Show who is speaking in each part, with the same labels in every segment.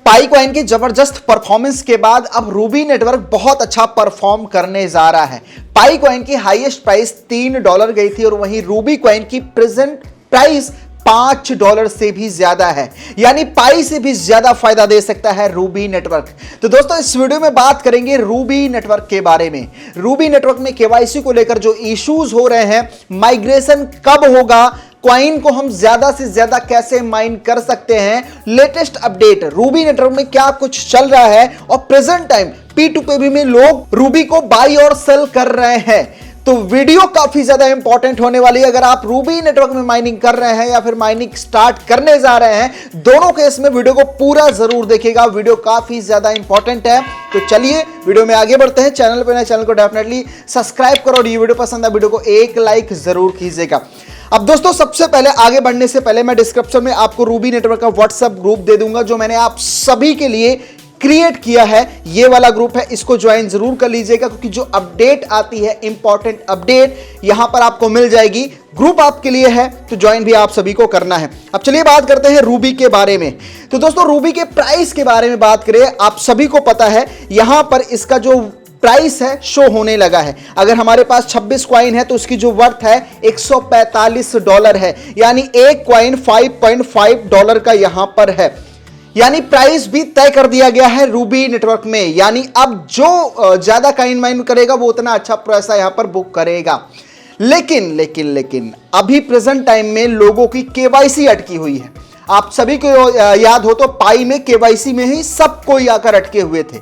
Speaker 1: पाई coin की जबरदस्त performance के बाद अब रूबी नेटवर्क बहुत अच्छा परफॉर्म करने जा रहा है। पाई कॉइन की हाईएस्ट प्राइस $3 गई थी और वहीं रूबी कॉइन की प्रेजेंट प्राइस $5 से भी ज्यादा है, यानी पाई से भी ज्यादा फायदा दे सकता है रूबी नेटवर्क। तो दोस्तों इस वीडियो में बात करेंगे रूबी नेटवर्क के बारे में। रूबी नेटवर्क में केवाईसी को लेकर जो इश्यूज हो रहे हैं, माइग्रेशन कब होगा, कॉइन को हम ज्यादा से ज्यादा कैसे माइन कर सकते हैं, लेटेस्ट अपडेट रूबी नेटवर्क में क्या कुछ चल रहा है और प्रेजेंट टाइम P2P में लोग रूबी को बाई और सेल कर रहे हैं। तो वीडियो काफी ज्यादा इंपॉर्टेंट होने वाली है। अगर आप रूबी नेटवर्क में माइनिंग कर रहे हैं या फिर माइनिंग स्टार्ट करने जा रहे हैं, दोनों केस में वीडियो को पूरा जरूर देखिएगा, वीडियो काफी ज्यादा इंपॉर्टेंट है। तो चलिए वीडियो में आगे बढ़ते हैं। चैनल पे नए, चैनल को डेफिनेटली सब्सक्राइब करो और ये वीडियो पसंद है वीडियो को एक लाइक जरूर कीजिएगा। अब दोस्तों सबसे पहले आगे बढ़ने से पहले मैं डिस्क्रिप्शन में आपको रूबी नेटवर्क का व्हाट्सएप ग्रुप दे दूंगा, जो मैंने आप सभी के लिए क्रिएट किया है। ये वाला ग्रुप है, इसको ज्वाइन जरूर कर लीजिएगा, क्योंकि जो अपडेट आती है, इंपॉर्टेंट अपडेट यहां पर आपको मिल जाएगी। ग्रुप आपके लिए है तो ज्वाइन भी आप सभी को करना है। अब चलिए बात करते हैं रूबी के बारे में। तो दोस्तों रूबी के प्राइस के बारे में बात करें, आप सभी को पता है यहां पर इसका जो प्राइस है शो होने लगा है। अगर हमारे पास 26 कॉइन है तो उसकी जो वर्थ है $145 है, यानी एक कॉइन $5.5 का यहां पर है। यानी प्राइस भी तय कर दिया गया है रूबी नेटवर्क में, यानी अब जो ज्यादा कॉइन माइन करेगा वो उतना अच्छा पैसा यहां पर बुक करेगा। लेकिन अभी प्रेजेंट टाइम में लोगों की केवाईसी अटकी हुई है। आप सभी को याद हो तो पाई में केवाईसी में ही सब कोई आकर अटके हुए थे,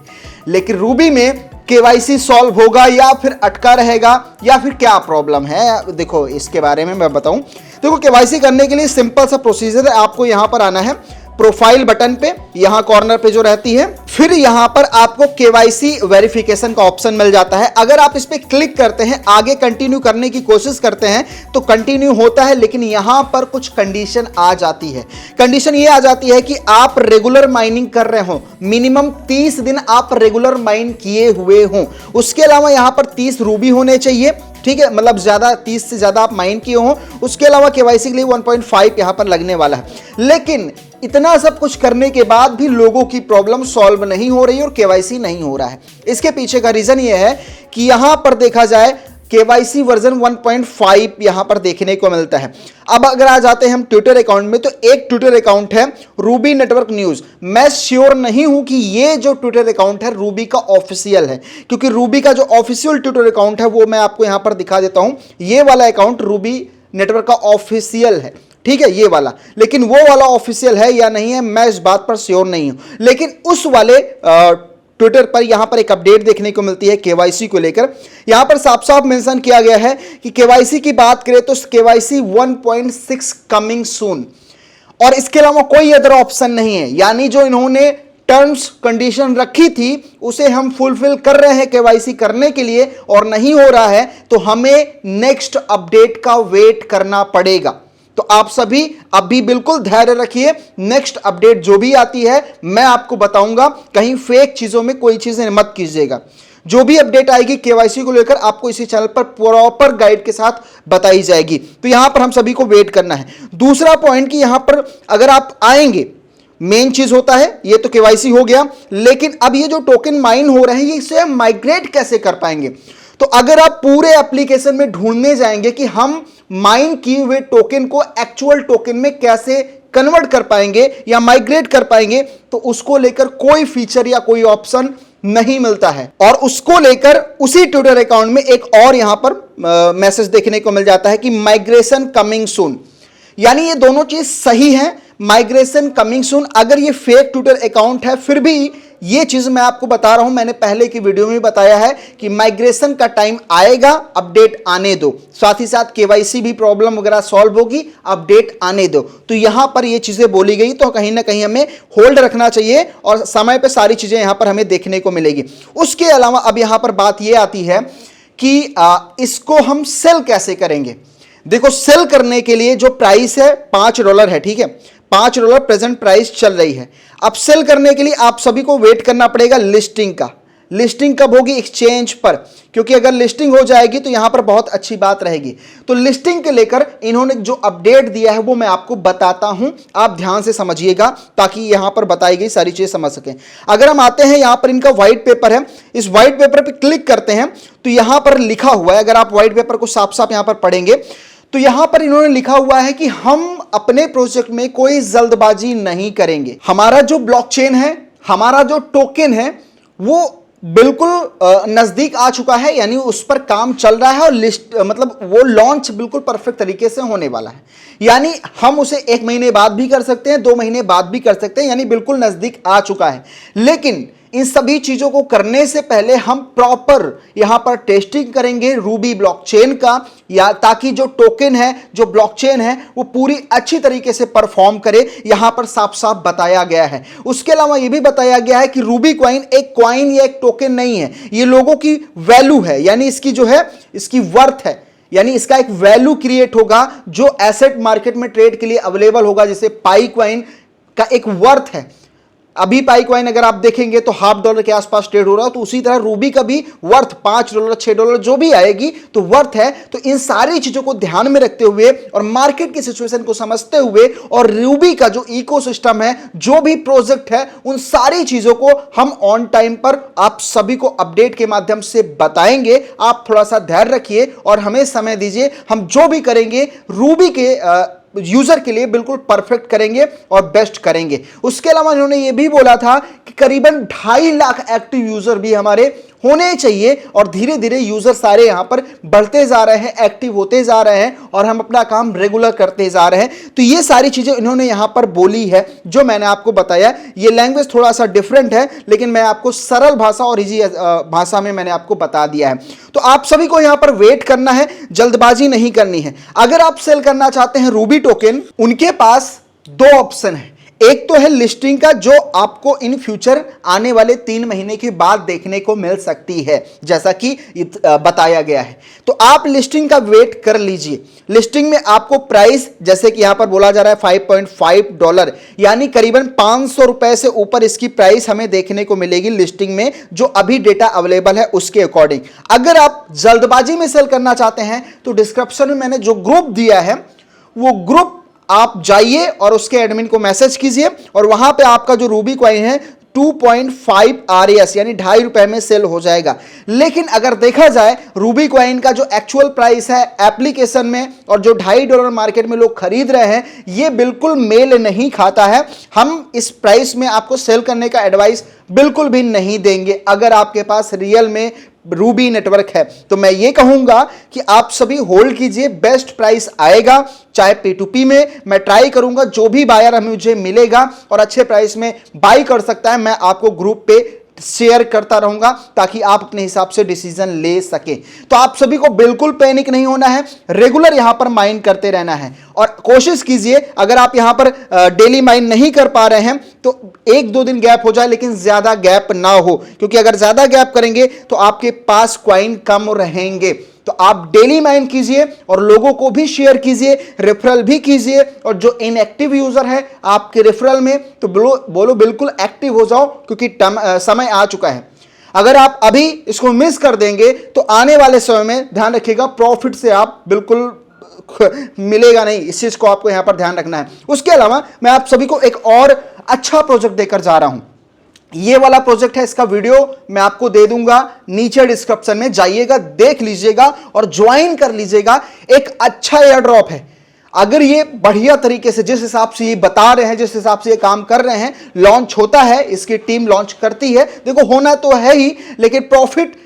Speaker 1: लेकिन रूबी में केवाईसी सॉल्व होगा या फिर अटका रहेगा या फिर क्या प्रॉब्लम है, देखो इसके बारे में मैं बताऊं। देखो केवाईसी करने के लिए सिंपल सा प्रोसीजर है। आपको यहां पर आना है प्रोफाइल बटन पे, यहां कॉर्नर पे जो रहती है, फिर यहां पर आपको केवाईसी वेरिफिकेशन का ऑप्शन मिल जाता है। अगर आप इस पे क्लिक करते हैं, आगे कंटिन्यू करने की कोशिश करते हैं तो कंटिन्यू होता है, लेकिन यहां पर कुछ कंडीशन आ जाती है। कंडीशन ये आ जाती है कि आप रेगुलर माइनिंग कर रहे हो, मिनिमम 30 दिन आप रेगुलर माइन किए हुए हो। उसके अलावा यहां पर 30 रूबी होने चाहिए, ठीक है, मतलब ज्यादा 30 से ज्यादा आप माइन किए हो। उसके अलावा केवाईसी के लिए 1.5 यहां पर लगने वाला है। लेकिन इतना सब कुछ करने के बाद भी लोगों की प्रॉब्लम सॉल्व नहीं हो रही और केवाईसी नहीं हो रहा है। इसके पीछे का रीजन यह है कि यहां पर देखा जाए केवाईसी वर्जन 1.5 यहां पर देखने को मिलता है। अब अगर आ जाते हैं हम ट्विटर अकाउंट में, तो एक ट्विटर अकाउंट है रूबी नेटवर्क न्यूज। मैं श्योर नहीं हूं कि ये जो ट्विटर अकाउंट है रूबी का ऑफिशियल है, क्योंकि रूबी का जो ऑफिशियल ट्विटर अकाउंट है वो मैं आपको यहां पर दिखा देता हूं। ये वाला अकाउंट रूबी नेटवर्क का ऑफिशियल है, ठीक है, ये वाला। लेकिन वो वाला ऑफिशियल है या नहीं है मैं इस बात पर श्योर नहीं हूं। लेकिन उस वाले ट्विटर पर यहां पर एक अपडेट देखने को मिलती है केवाईसी को लेकर। यहां पर साफ साफ मेंशन किया गया है कि केवाईसी की बात करें तो केवाईसी 1.6 कमिंग सून, और इसके अलावा कोई अदर ऑप्शन नहीं है। यानी जो इन्होंने टर्म्स कंडीशन रखी थी उसे हम फुलफिल कर रहे हैं केवाईसी करने के लिए, और नहीं हो रहा है तो हमें नेक्स्ट अपडेट का वेट करना पड़ेगा। तो आप सभी अभी बिल्कुल धैर्य रखिए, नेक्स्ट अपडेट जो भी आती है मैं आपको बताऊंगा। कहीं फेक चीजों में कोई चीजें मत कीजिएगा। जो भी अपडेट आएगी केवाईसी को लेकर आपको इसी चैनल पर प्रॉपर गाइड के साथ बताई जाएगी। तो यहां पर हम सभी को वेट करना है। दूसरा पॉइंट कि यहां पर अगर आप आएंगे, मेन चीज होता है, ये तो केवाईसी हो गया, लेकिन अब ये जो टोकन माइन हो रहे हैं इसे हम माइग्रेट कैसे कर पाएंगे। तो अगर आप पूरे एप्लीकेशन में ढूंढने जाएंगे कि हम माइन किए हुए टोकन को एक्चुअल टोकन में कैसे कन्वर्ट कर पाएंगे या माइग्रेट कर पाएंगे, तो उसको लेकर कोई फीचर या कोई ऑप्शन नहीं मिलता है। और उसको लेकर उसी ट्विटर अकाउंट में एक और यहां पर मैसेज देखने को मिल जाता है कि माइग्रेशन कमिंग सून। यानी ये दोनों चीज सही है, माइग्रेशन कमिंग सून। अगर ये फेक ट्विटर अकाउंट है फिर भी ये चीज मैं आपको बता रहा हूं, मैंने पहले की वीडियो में बताया है कि माइग्रेशन का टाइम आएगा, अपडेट आने दो। साथ ही साथ केवाईसी भी प्रॉब्लम वगैरह सॉल्व होगी, अपडेट आने दो। तो यहां पर ये चीजें बोली गई तो कहीं ना कहीं हमें होल्ड रखना चाहिए और समय पे सारी चीजें यहां पर हमें देखने को मिलेगी। उसके अलावा अब यहां पर बात यह आती है कि इसको हम सेल कैसे करेंगे। देखो सेल करने के लिए जो प्राइस है $5 है, ठीक है, $5 प्रेजेंट प्राइस चल रही है। अब सेल करने के लिए आप सभी को वेट करना पड़ेगा लिस्टिंग का। लिस्टिंग कब होगी? एक्सचेंज पर, क्योंकि अगर लिस्टिंग हो जाएगी तो यहां पर बहुत अच्छी बात रहेगी। तो लिस्टिंग के लेकर इन्होंने जो अपडेट दिया है वो मैं आपको बताता हूं, आप ध्यान से समझिएगा ताकि यहां पर बताई गई सारी चीजें समझ सकें। अगर हम आते हैं, यहां पर इनका व्हाइट पेपर है, इस व्हाइट पेपर पर क्लिक करते हैं तो यहां पर लिखा हुआ है, अगर आप व्हाइट पेपर को साफ साफ यहां पर पढ़ेंगे तो यहां पर इन्होंने लिखा हुआ है कि हम अपने प्रोजेक्ट में कोई जल्दबाजी नहीं करेंगे। हमारा जो ब्लॉकचेन है, हमारा जो टोकन है, वो बिल्कुल नजदीक आ चुका है, यानी उस पर काम चल रहा है और लिस्ट मतलब वो लॉन्च बिल्कुल परफेक्ट तरीके से होने वाला है। यानी हम उसे 1 महीने बाद भी कर सकते हैं, 2 महीने बाद भी कर सकते हैं, यानी बिल्कुल नजदीक आ चुका है। लेकिन इन सभी चीजों को करने से पहले हम प्रॉपर यहां पर टेस्टिंग करेंगे रूबी ब्लॉकचेन का, या ताकि जो टोकन है, जो ब्लॉकचेन है, वो पूरी अच्छी तरीके से परफॉर्म करे। यहां पर साफ साफ बताया गया है। उसके अलावा यह भी बताया गया है कि रूबी कॉइन एक कॉइन या एक टोकन नहीं है, ये लोगों की वैल्यू है, यानी इसकी जो है इसकी वर्थ है, यानी इसका एक वैल्यू क्रिएट होगा जो एसेट मार्केट में ट्रेड के लिए अवेलेबल होगा। जैसे पाई कॉइन का एक वर्थ है, अभी पाई कॉइन अगर आप देखेंगे तो $0.5 के आसपास ट्रेड हो रहा है, तो उसी तरह रूबी का भी वर्थ $5, $6 जो भी आएगी तो वर्थ है। तो इन सारी चीजों को ध्यान में रखते हुए और मार्केट की सिचुएशन को समझते हुए और रूबी का जो इकोसिस्टम है, जो भी प्रोजेक्ट है, उन सारी चीजों को हम ऑन टाइम पर आप सभी को अपडेट के माध्यम से बताएंगे। आप थोड़ा सा धैर्य रखिए और हमें समय दीजिए, हम जो भी करेंगे रूबी के यूजर के लिए बिल्कुल परफेक्ट करेंगे और बेस्ट करेंगे। उसके अलावा इन्होंने यह भी बोला था कि करीबन 2.5 लाख एक्टिव यूजर भी हमारे होने चाहिए, और धीरे धीरे यूजर सारे यहां पर बढ़ते जा रहे हैं, एक्टिव होते जा रहे हैं और हम अपना काम रेगुलर करते जा रहे हैं। तो ये सारी चीजें इन्होंने यहां पर बोली है जो मैंने आपको बताया। ये लैंग्वेज थोड़ा सा डिफरेंट है, लेकिन मैं आपको सरल भाषा और इजी भाषा में मैंने आपको बता दिया है। तो आप सभी को यहां पर वेट करना है, जल्दबाजी नहीं करनी है। अगर आप सेल करना चाहते हैं रूबी टोकन, उनके पास 2 ऑप्शन है। एक तो है लिस्टिंग का, जो आपको इन फ्यूचर आने वाले 3 महीने के बाद देखने को मिल सकती है, जैसा कि बताया गया है। तो आप लिस्टिंग का वेट कर लीजिए। लिस्टिंग में आपको प्राइस, जैसे कि यहां पर बोला जा रहा है $5.5, यानी करीबन ₹500 से ऊपर इसकी प्राइस हमें देखने को मिलेगी लिस्टिंग में, जो अभी डेटा अवेलेबल है उसके अकॉर्डिंग। अगर आप जल्दबाजी में सेल करना चाहते हैं तो डिस्क्रिप्शन में मैंने जो ग्रुप दिया है, वो ग्रुप आप जाइए और उसके एडमिन को मैसेज कीजिए, और वहां पे आपका जो रूबी कॉइन है 2.5 RS यानी ₹2.5 में सेल हो जाएगा। लेकिन अगर देखा जाए रूबी कॉइन का जो एक्चुअल प्राइस है एप्लीकेशन में और जो $2.5 मार्केट में लोग खरीद रहे हैं, ये बिल्कुल मेल नहीं खाता है। हम इस प्राइस में आपको सेल करने का एडवाइस बिल्कुल भी नहीं देंगे। अगर आपके पास रियल में रूबी नेटवर्क है तो मैं ये कहूंगा कि आप सभी होल्ड कीजिए, बेस्ट प्राइस आएगा। चाहे P2P में मैं ट्राई करूंगा, जो भी बायर हमें मुझे मिलेगा और अच्छे प्राइस में बाई कर सकता है, मैं आपको ग्रुप पे शेयर करता रहूंगा ताकि आप अपने हिसाब से डिसीजन ले सके। तो आप सभी को बिल्कुल पैनिक नहीं होना है, रेगुलर यहां पर माइन करते रहना है और कोशिश कीजिए, अगर आप यहां पर डेली माइन नहीं कर पा रहे हैं तो 1-2 दिन गैप हो जाए, लेकिन ज्यादा गैप ना हो, क्योंकि अगर ज्यादा गैप करेंगे तो आपके पास कॉइन कम रहेंगे। तो आप डेली माइन कीजिए और लोगों को भी शेयर कीजिए, रेफरल भी कीजिए, और जो इनएक्टिव यूजर है आपके रेफरल में तो बोलो बिल्कुल एक्टिव हो जाओ, क्योंकि समय आ चुका है। अगर आप अभी इसको मिस कर देंगे तो आने वाले समय में ध्यान रखिएगा प्रॉफिट से आप बिल्कुल मिलेगा नहीं। इस चीज को आपको यहां पर ध्यान रखना है। उसके अलावा मैं आप सभी को एक और अच्छा प्रोजेक्ट देकर जा रहा हूं। ये वाला प्रोजेक्ट है, इसका वीडियो मैं आपको दे दूंगा नीचे डिस्क्रिप्शन में, जाइएगा देख लीजिएगा और ज्वाइन कर लीजिएगा। एक अच्छा एयर ड्रॉप है। अगर ये बढ़िया तरीके से जिस हिसाब से ये बता रहे हैं, जिस हिसाब से ये काम कर रहे हैं, लॉन्च होता है, इसकी टीम लॉन्च करती है, देखो होना तो है ही, लेकिन प्रॉफिट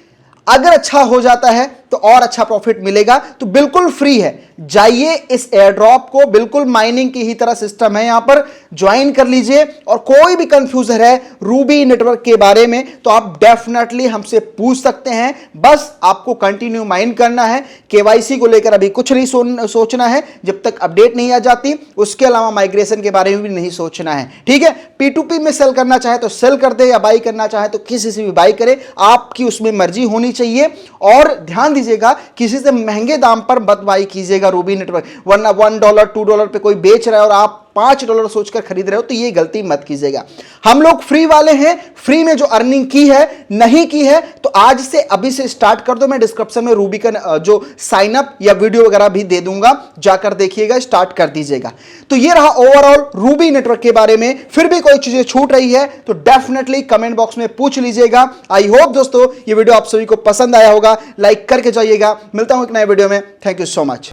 Speaker 1: अगर अच्छा हो जाता है तो और अच्छा प्रॉफिट मिलेगा। तो बिल्कुल फ्री है, जाइए इस एयर ड्रॉप को, बिल्कुल माइनिंग की ही तरह सिस्टम है, यहां पर ज्वाइन कर लीजिए। और कोई भी कंफ्यूजन है रूबी नेटवर्क के बारे में तो आप डेफिनेटली हमसे पूछ सकते हैं। बस आपको कंटिन्यू माइन करना है। केवाईसी को लेकर अभी कुछ नहीं सोचना है जब तक अपडेट नहीं आ जाती। उसके अलावा माइग्रेशन के बारे में भी नहीं सोचना है, ठीक है। P2P में सेल करना चाहे तो सेल कर दे, या बाई करना चाहे तो किसी से भी बाई करे, आपकी उसमें मर्जी होनी चाहिए। और ध्यान दीजिएगा, किसी से महंगे दाम पर मत बाई कीजिएगा रूबी नेटवर्क, वरना $1 $2 पे कोई बेच रहा है और आप $5 सोचकर खरीद रहे हो तो ये गलती मत कीजिएगा। हम लोग फ्री वाले हैं, फ्री में जो अर्निंग की है, नहीं की है तो आज से अभी से स्टार्ट कर दो। मैं डिस्क्रिप्शन में रूबी का जो साइन अप या वीडियो वगैरह भी दे दूंगा, जाकर देखिएगा, स्टार्ट कर दीजिएगा। तो ये रहा ओवरऑल रूबी नेटवर्क के बारे में। फिर भी कोई चीजें छूट रही है तो डेफिनेटली कमेंट बॉक्स में पूछ लीजिएगा। आई होप दोस्तों ये वीडियो आप सभी को पसंद आया होगा, लाइक करके जाइएगा। मिलता हूं एक नए वीडियो में। Thank you so much.